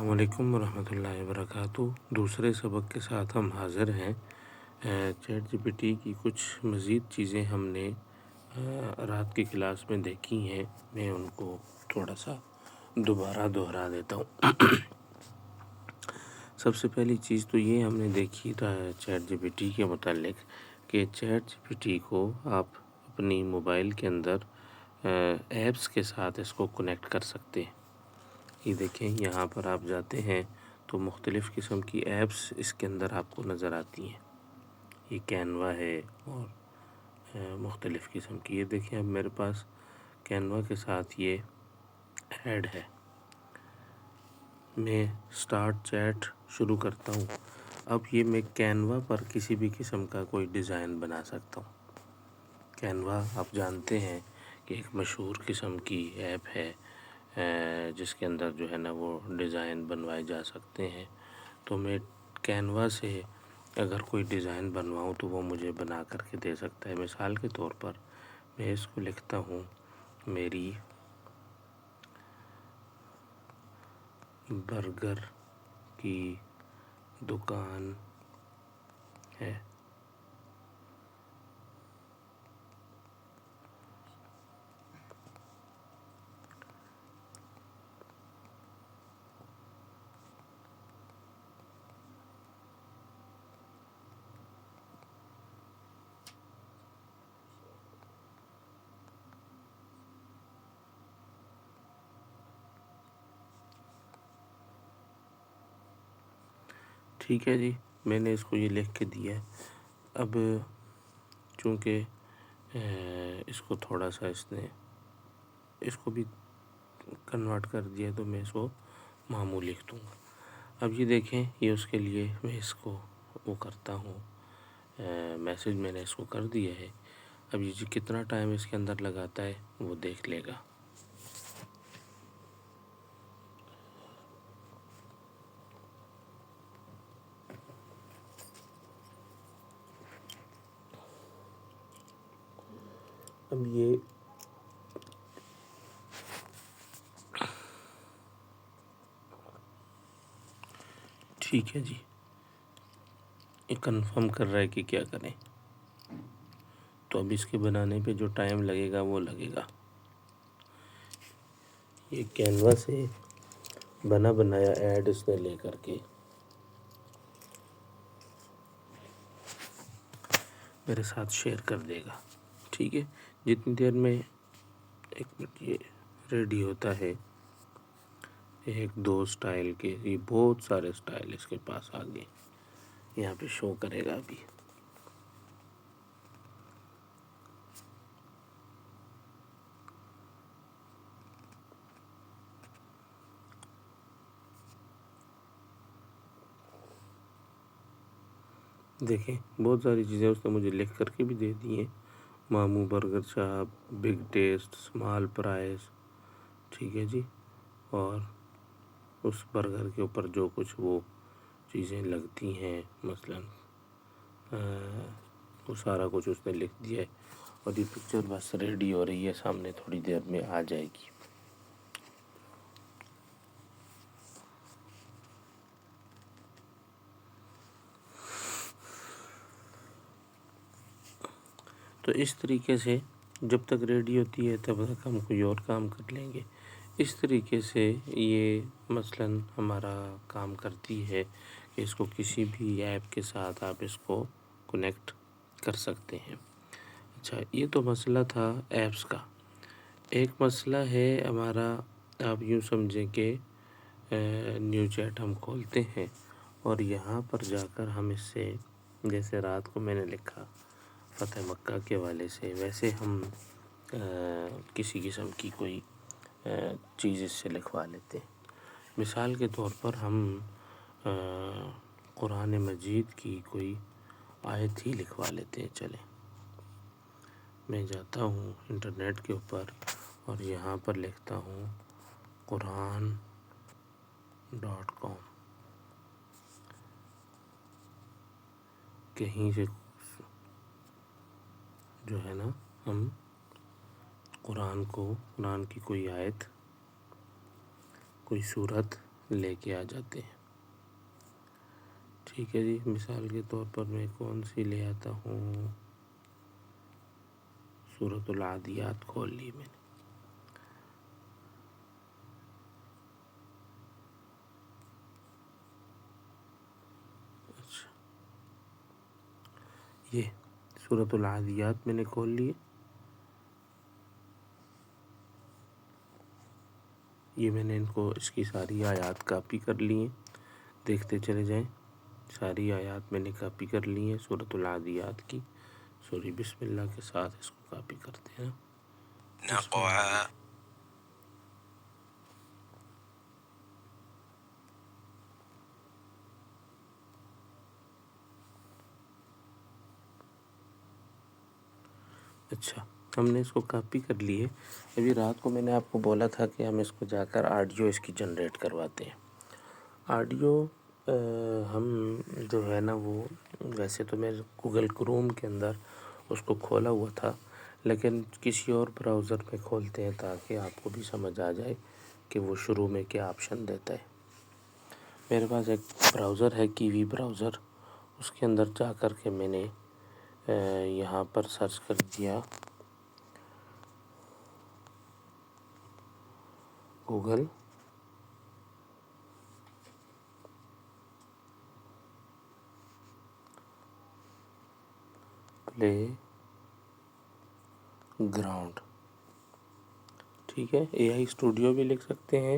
السلام علیکم ورحمۃ اللہ وبرکاتہ۔ دوسرے سبق کے ساتھ ہم حاضر ہیں۔ چیٹ جی پی ٹی کی کچھ مزید چیزیں ہم نے رات کی کلاس میں دیکھی ہیں، میں ان کو تھوڑا سا دوبارہ دہرا دیتا ہوں۔ سب سے پہلی چیز تو یہ ہم نے دیکھی تھا چیٹ جی پی ٹی کے متعلق کہ چیٹ جی پی ٹی کو آپ اپنی موبائل کے اندر ایپس کے ساتھ اس کو کنیکٹ کر سکتے ہیں۔ یہ دیکھیں، یہاں پر آپ جاتے ہیں تو مختلف قسم کی ایپس اس کے اندر آپ کو نظر آتی ہیں۔ یہ کینوا ہے اور مختلف قسم کی، یہ دیکھیں اب میرے پاس کینوا کے ساتھ یہ ایڈ ہے۔ میں سٹارٹ چیٹ شروع کرتا ہوں۔ اب یہ میں کینوا پر کسی بھی قسم کا کوئی ڈیزائن بنا سکتا ہوں۔ کینوا آپ جانتے ہیں کہ ایک مشہور قسم کی ایپ ہے جس کے اندر جو ہے نا وہ ڈیزائن بنوائے جا سکتے ہیں۔ تو میں کینوا سے اگر کوئی ڈیزائن بنواؤں تو وہ مجھے بنا کر کے دے سکتا ہے۔ مثال کے طور پر میں اس کو لکھتا ہوں، میری برگر کی دکان ہے۔ ٹھیک ہے جی، میں نے اس کو یہ لکھ کے دیا ہے۔ اب چونکہ اس کو تھوڑا سا اس کو بھی کنورٹ کر دیا تو میں اس کو معمول لکھ دوں گا۔ اب یہ دیکھیں، یہ اس کے لیے میں اس کو وہ کرتا ہوں، میسج میں نے اس کو کر دیا ہے۔ اب یہ کتنا ٹائم اس کے اندر لگاتا ہے وہ دیکھ لے گا۔ اب یہ ٹھیک ہے جی، یہ کنفرم کر رہا ہے کہ کیا کریں۔ تو اب اس کے بنانے پہ جو ٹائم لگے گا وہ لگے گا۔ یہ کینوا سے بنا بنایا ایڈ اس نے لے کر کے میرے ساتھ شیئر کر دے گا۔ ٹھیک ہے، جتنی دیر میں ایک منٹ یہ ریڈی ہوتا ہے، ایک دو سٹائل کے، یہ بہت سارے سٹائل اس کے پاس آگے یہاں پہ شو کرے گا۔ ابھی دیکھیں، بہت ساری چیزیں اس نے مجھے لکھ کر کے بھی دے دی ہیں۔ Mamu burger shop, big taste, small price, ٹھیک ہے جی، اور اس برگر کے اوپر جو کچھ وہ چیزیں لگتی ہیں مثلاً وہ سارا کچھ اس نے لکھ دیا ہے۔ اور یہ پکچر بس ریڈی ہو رہی ہے، سامنے تھوڑی دیر میں آ جائے گی۔ تو اس طریقے سے جب تک ریڈی ہوتی ہے تب تک ہم کوئی اور کام کر لیں گے۔ اس طریقے سے یہ مثلاً ہمارا کام کرتی ہے کہ اس کو کسی بھی ایپ کے ساتھ آپ اس کو کنیکٹ کر سکتے ہیں۔ اچھا، یہ تو مسئلہ تھا ایپس کا۔ ایک مسئلہ ہے ہمارا، آپ یوں سمجھیں کہ نیو چیٹ ہم کھولتے ہیں اور یہاں پر جا کر ہم اس سے، جیسے رات کو میں نے لکھا فتح مکہ کے حوالے سے، ویسے ہم کسی قسم کی کوئی چیز اس سے لکھوا لیتے ہیں۔ مثال کے طور پر ہم قرآن مجید کی کوئی آیت ہی لکھوا لیتے ہیں۔ چلیں، میں جاتا ہوں انٹرنیٹ کے اوپر اور یہاں پر لکھتا ہوں قرآن.com۔ کہیں سے جو ہے نا ہم قرآن کی کوئی آیت، کوئی سورت لے کے آ جاتے ہیں. ٹھیک ہے جی. مثال کے طور پر میں کون سی لے آتا ہوں، سورۃ العادیات کھول لی میں نے. اچھا، یہ سورۃ العادیات میں نے کھول لی. یہ میں نے ان کو اس کی ساری آیات کاپی کر لی ہیں. دیکھتے چلے جائیں. ساری آیات میں نے کاپی کر لی ہیں سورۃ العادیات کی. سوری، بسم اللہ کے ساتھ اس کو کاپی کرتے ہیں. نقع. اچھا، ہم نے اس کو کاپی کر لی ہے. ابھی رات کو میں نے آپ کو بولا تھا کہ ہم اس کو جا کر آڈیو اس کی جنریٹ کرواتے ہیں. آڈیو ہم جو ہے نا وہ ویسے تو میں گوگل کروم کے اندر اس کو کھولا ہوا تھا، لیکن کسی اور براؤزر میں کھولتے ہیں تاکہ آپ کو بھی سمجھ آ جائے کہ وہ شروع میں کیا آپشن دیتا ہے. میرے پاس ایک براؤزر ہے، کیوی براؤزر. اس کے اندر جا کر کے میں نے یہاں پر سرچ کر دیا گوگل پلے گراؤنڈ. ٹھیک ہے، اے آئی اسٹوڈیو بھی لکھ سکتے ہیں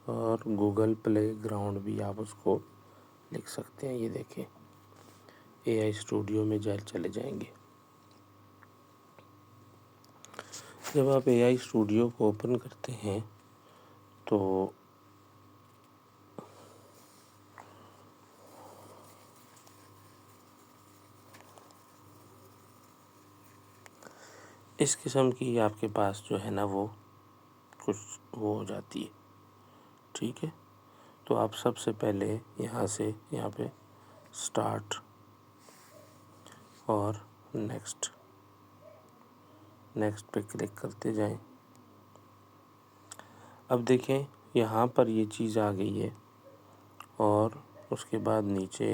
اور گوگل پلے گراؤنڈ بھی آپ اس کو لکھ سکتے ہیں. یہ دیکھیں، اے آئی اسٹوڈیو میں چلے جائیں گے. جب آپ اے آئی اسٹوڈیو کو اوپن کرتے ہیں تو اس قسم کی آپ کے پاس جو ہے نا وہ کچھ وہ ہو جاتی ہے. ٹھیک ہے، تو آپ سب سے پہلے یہاں پہ اسٹارٹ اور نیکسٹ پہ کلک کرتے جائیں. اب دیکھیں یہاں پر یہ چیز آ گئی ہے اور اس کے بعد نیچے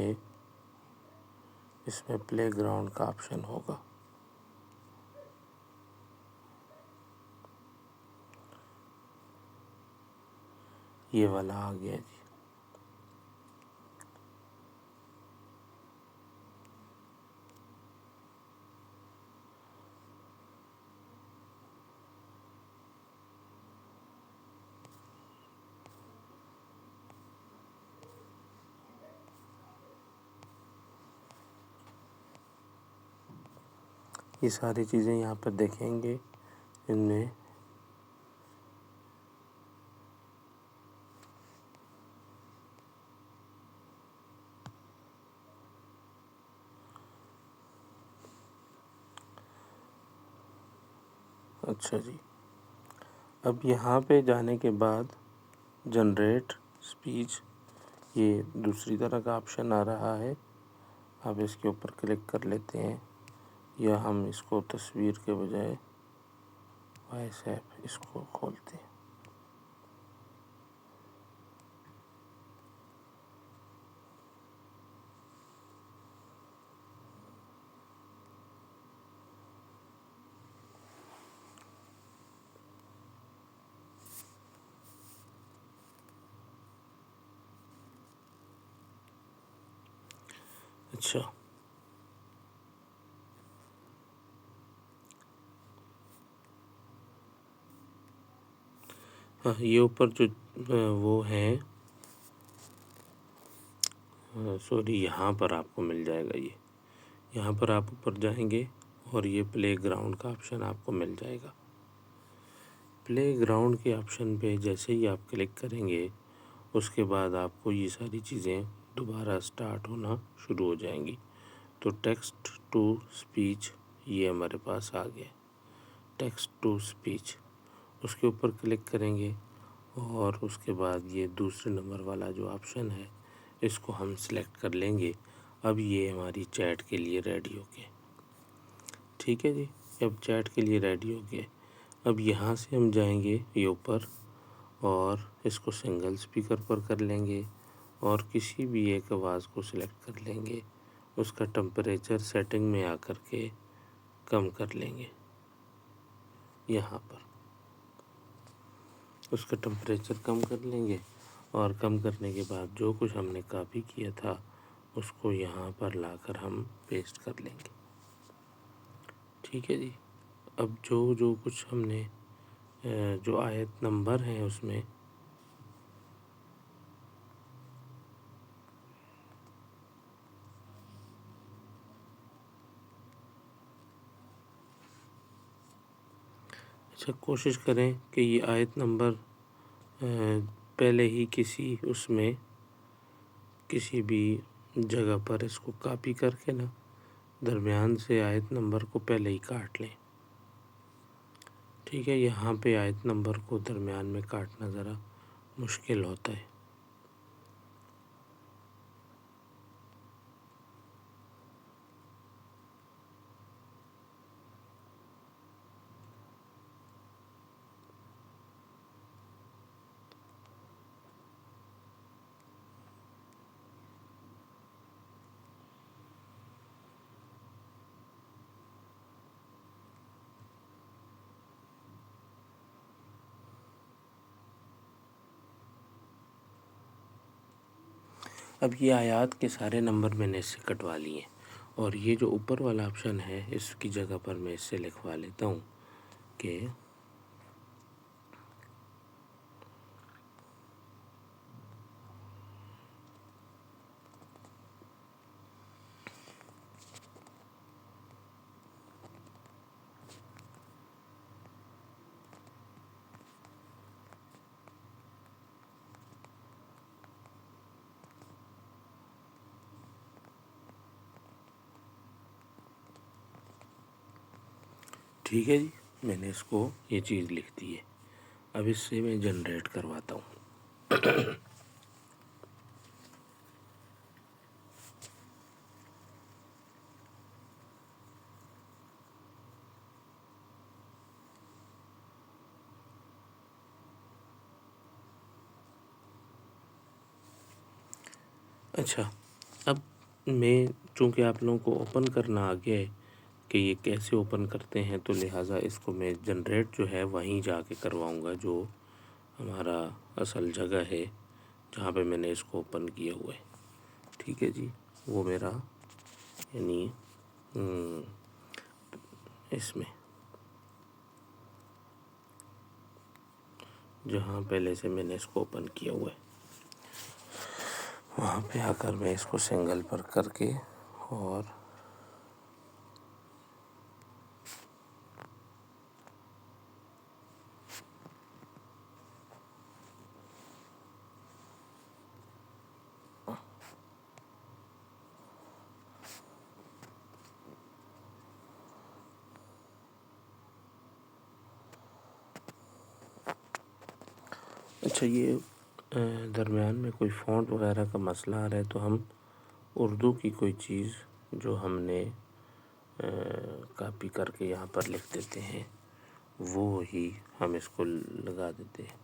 اس میں پلے گراؤنڈ کا آپشن ہوگا. یہ والا آ گیا جی. یہ ساری چیزیں یہاں پر دیکھیں گے. ان میں اچھا جی، اب یہاں پہ جانے کے بعد جنریٹ اسپیچ، یہ دوسری طرح کا آپشن آ رہا ہے. آپ اس کے اوپر کلک کر لیتے ہیں یا ہم اس کو تصویر کے بجائے وائس ایپ اس کو کھولتے ہیں. اچھا، ہاں، یہ اوپر جو وہ ہیں سوری، یہاں پر آپ کو مل جائے گا. یہاں پر آپ اوپر جائیں گے اور یہ پلے گراؤنڈ کا آپشن آپ کو مل جائے گا. پلے گراؤنڈ کے آپشن پہ جیسے ہی آپ کلک کریں گے اس کے بعد آپ کو یہ ساری چیزیں دوبارہ سٹارٹ ہونا شروع ہو جائیں گی. تو ٹیکسٹ ٹو اسپیچ یہ ہمارے پاس آ گیا. ٹیکسٹ ٹو اسپیچ اس کے اوپر کلک کریں گے اور اس کے بعد یہ دوسرے نمبر والا جو آپشن ہے اس کو ہم سلیکٹ کر لیں گے. اب یہ ہماری چیٹ کے لیے ریڈی ہو گئے. ٹھیک ہے جی، اب چیٹ کے لیے ریڈی ہو گئے. اب یہاں سے ہم جائیں گے یہ اوپر اور اس کو سنگل سپیکر پر کر لیں گے اور کسی بھی ایک آواز کو سلیکٹ کر لیں گے، اس کا ٹمپریچر سیٹنگ میں آ کر کے کم کر لیں گے۔ یہاں پر اس کا ٹمپریچر کم کر لیں گے اور کم کرنے کے بعد جو کچھ ہم نے کاپی کیا تھا اس کو یہاں پر لا کر ہم پیسٹ کر لیں گے۔ ٹھیک ہے جی، اب جو کچھ ہم نے جو آیت نمبر ہیں اس میں اچھا کوشش کریں کہ یہ آیت نمبر پہلے ہی کسی بھی جگہ پر اس کو کاپی کر کے نا درمیان سے آیت نمبر کو پہلے ہی کاٹ لیں۔ ٹھیک ہے، یہاں پہ آیت نمبر کو درمیان میں کاٹنا ذرا مشکل ہوتا ہے۔ اب یہ آیات کے سارے نمبر میں نے اس سے کٹوا لیے اور یہ جو اوپر والا آپشن ہے اس کی جگہ پر میں اس سے لکھوا لیتا ہوں کہ ٹھیک ہے جی، میں نے اس کو یہ چیز لکھ دی ہے۔ اب اس سے میں جنریٹ کرواتا ہوں۔ اچھا، اب میں چونکہ آپ لوگوں کو اوپن کرنا آ گیا ہے کہ یہ کیسے اوپن کرتے ہیں، تو لہٰذا اس کو میں جنریٹ جو ہے وہیں جا کے کرواؤں گا جو ہمارا اصل جگہ ہے جہاں پہ میں نے اس کو اوپن کیا ہوا ہے۔ ٹھیک ہے جی، وہ میرا یعنی اس میں جہاں پہلے سے میں نے اس کو اوپن کیا ہوا ہے وہاں پہ آ کر میں اس کو سنگل پر کر کے اور اچھا یہ درمیان میں کوئی فونٹ وغیرہ کا مسئلہ آ رہا ہے تو ہم اردو کی کوئی چیز جو ہم نے کاپی کر کے یہاں پر لکھ دیتے ہیں وہ ہی ہم اس کو لگا دیتے ہیں۔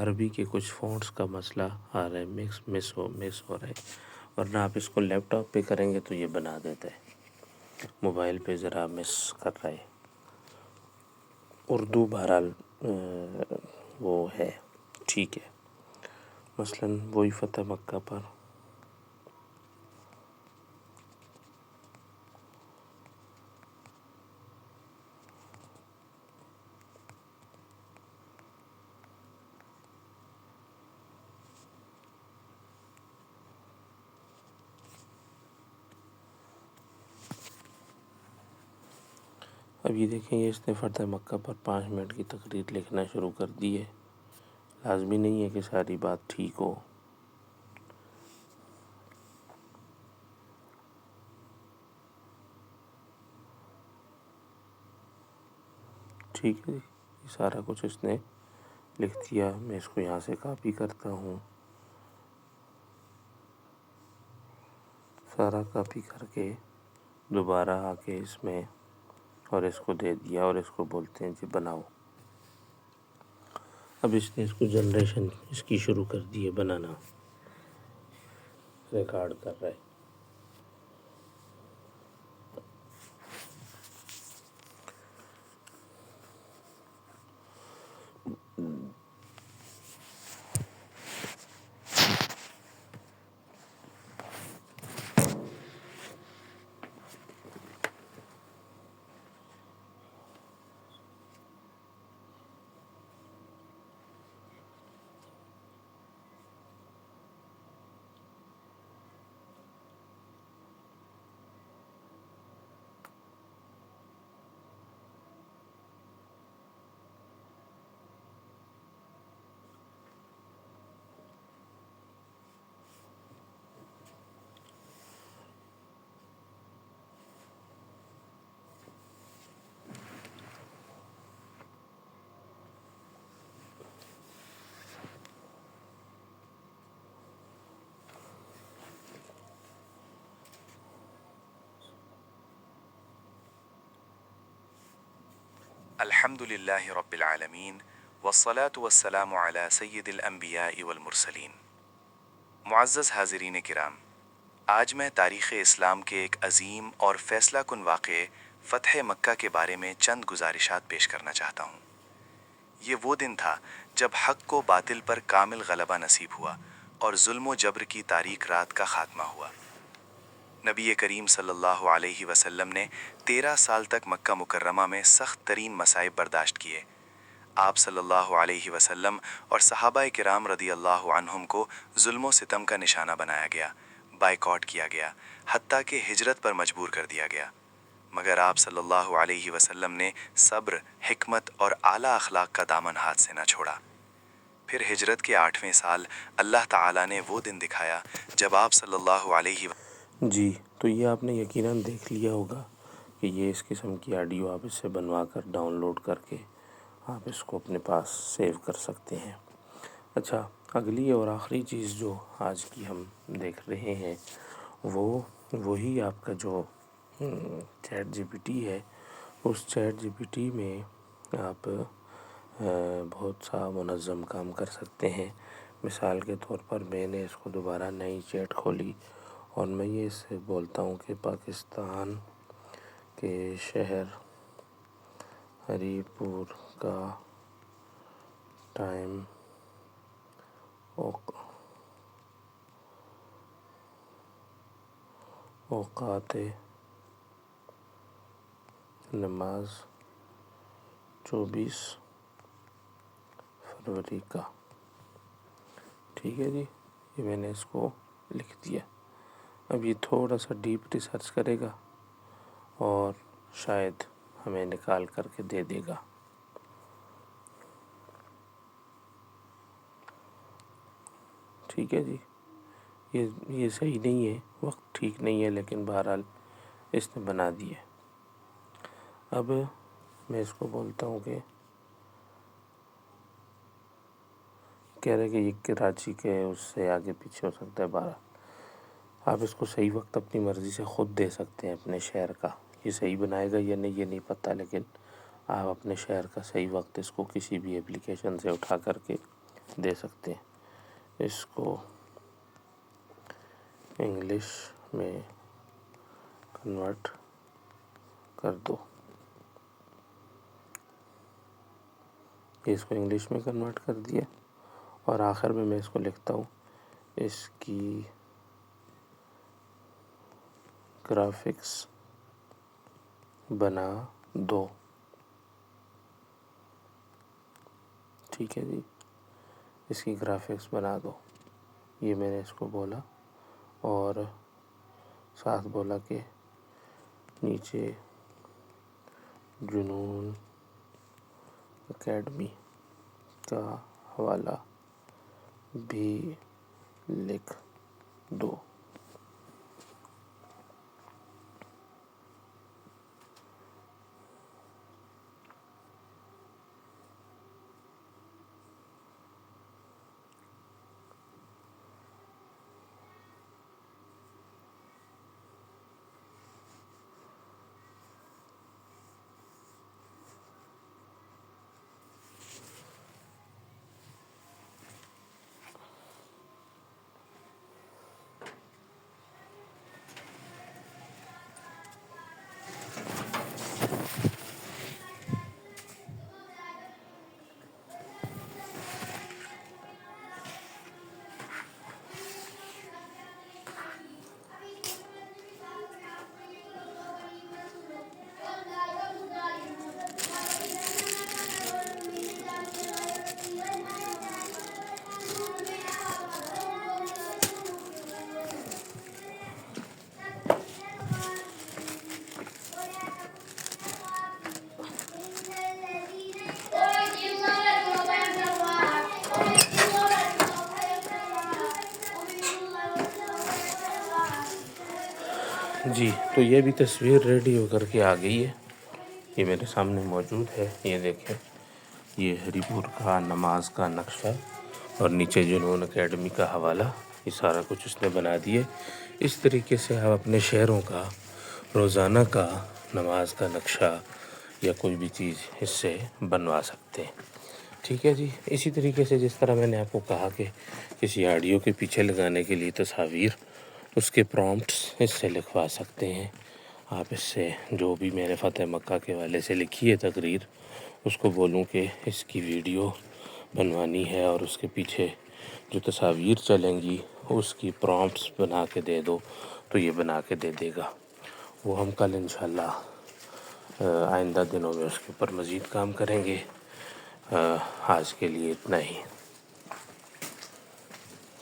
عربی کے کچھ فونٹس کا مسئلہ آ رہا ہے، مس ہو رہا ہے، ورنہ آپ اس کو لیپ ٹاپ پہ کریں گے تو یہ بنا دیتا ہے، موبائل پہ ذرا مس کر رہا ہے۔ اردو بہرحال وہ ہے ٹھیک ہے، مثلاً وہی فتح مکہ پر اب یہ دیکھیں اس نے فتح مکہ پر 5 منٹ کی تقریر لکھنا شروع کر دی ہے۔ لازمی نہیں ہے کہ ساری بات ٹھیک ہو۔ ٹھیک ہے جی، یہ سارا کچھ اس نے لکھ دیا۔ میں اس کو یہاں سے کاپی کرتا ہوں، سارا کاپی کر کے دوبارہ آ کے اس میں اور اس کو دے دیا اور اس کو بولتے ہیں جی بناؤ۔ اب اس نے اس کو جنریشن اس کی شروع کر دی ہے بنانا، ریکارڈ کر رہا ہے۔ الحمد للہ رب العالمین والصلاة والسلام علی سید الانبیاء والمرسلین۔ معزز حاضرین کرام، آج میں تاریخ اسلام کے ایک عظیم اور فیصلہ کن واقعے فتح مکہ کے بارے میں چند گزارشات پیش کرنا چاہتا ہوں۔ یہ وہ دن تھا جب حق کو باطل پر کامل غلبہ نصیب ہوا اور ظلم و جبر کی تاریک رات کا خاتمہ ہوا۔ نبی کریم صلی اللہ علیہ وسلم نے 13 سال تک مکہ مکرمہ میں سخت ترین مصائب برداشت کیے۔ آپ صلی اللہ علیہ وسلم اور صحابہ کرام رضی اللہ عنہم کو ظلم و ستم کا نشانہ بنایا گیا، بائیکاٹ کیا گیا، حتیٰ کہ ہجرت پر مجبور کر دیا گیا۔ مگر آپ صلی اللہ علیہ وسلم نے صبر، حکمت اور اعلیٰ اخلاق کا دامن ہاتھ سے نہ چھوڑا۔ پھر ہجرت کے 8ویں سال اللہ تعالیٰ نے وہ دن دکھایا جب آپ صلی اللہ علیہ جی، تو یہ آپ نے یقیناً دیکھ لیا ہوگا کہ یہ اس قسم کی آڈیو آپ اس سے بنوا کر ڈاؤن لوڈ کر کے آپ اس کو اپنے پاس سیو کر سکتے ہیں۔ اچھا، اگلی اور آخری چیز جو آج کی ہم دیکھ رہے ہیں وہی آپ کا جو چیٹ جی پی ٹی ہے۔ اس چیٹ جی پی ٹی میں آپ بہت سا منظم کام کر سکتے ہیں۔ مثال کے طور پر میں نے اس کو دوبارہ نئی چیٹ کھولی اور میں یہ اس سے بولتا ہوں کہ پاکستان کے شہر ہری پور کا ٹائم اوقات نماز 24 فروری کا۔ ٹھیک ہے جی، یہ میں نے اس کو لکھ دیا۔ اب یہ تھوڑا سا ڈیپ ریسرچ کرے گا اور شاید ہمیں نکال کر کے دے دے گا۔ ٹھیک ہے جی، یہ صحیح نہیں ہے، وقت ٹھیک نہیں ہے، لیکن بہرحال اس نے بنا دیا۔ اب میں اس کو بولتا ہوں کہ کہہ رہے کہ یہ کراچی کے اس سے آگے پیچھے ہو سکتا ہے 12۔ آپ اس کو صحیح وقت اپنی مرضی سے خود دے سکتے ہیں اپنے شہر کا۔ یہ صحیح بنائے گا یا نہیں یہ نہیں پتہ، لیکن آپ اپنے شہر کا صحیح وقت اس کو کسی بھی اپلیکیشن سے اٹھا کر کے دے سکتے ہیں۔ اس کو انگلش میں کنورٹ کر دو۔ اس کو انگلش میں کنورٹ کر دیا اور آخر میں اس کو لکھتا ہوں اس کی گرافکس بنا دو۔ ٹھیک ہے جی، اس کی گرافکس بنا دو، یہ میں نے اس کو بولا اور ساتھ بولا کہ نیچے جنون اکیڈمی کا حوالہ بھی لکھ دو۔ جی تو یہ بھی تصویر ریڈی ہو کر کے آ گئی ہے، یہ میرے سامنے موجود ہے، یہ دیکھیں، یہ ہری پور کا نماز کا نقشہ اور نیچے جنون اکیڈمی کا حوالہ، یہ سارا کچھ اس نے بنا دیے۔ اس طریقے سے آپ اپنے شہروں کا روزانہ کا نماز کا نقشہ یا کوئی بھی چیز اس سے بنوا سکتے ہیں، ٹھیک ہے جی۔ اسی طریقے سے جس طرح میں نے آپ کو کہا کہ کسی آڈیو کے پیچھے لگانے کے لیے تصاویر، اس کے پرومپٹس اس سے لکھوا سکتے ہیں آپ۔ اس سے جو بھی میں نے فتح مکہ کے حوالے سے لکھی ہے تقریر، اس کو بولوں کہ اس کی ویڈیو بنوانی ہے اور اس کے پیچھے جو تصاویر چلیں گی اس کی پرومپٹس بنا کے دے دو، تو یہ بنا کے دے دے گا۔ وہ ہم کل انشاءاللہ آئندہ دنوں میں اس کے اوپر مزید کام کریں گے۔ آج کے لیے اتنا ہی۔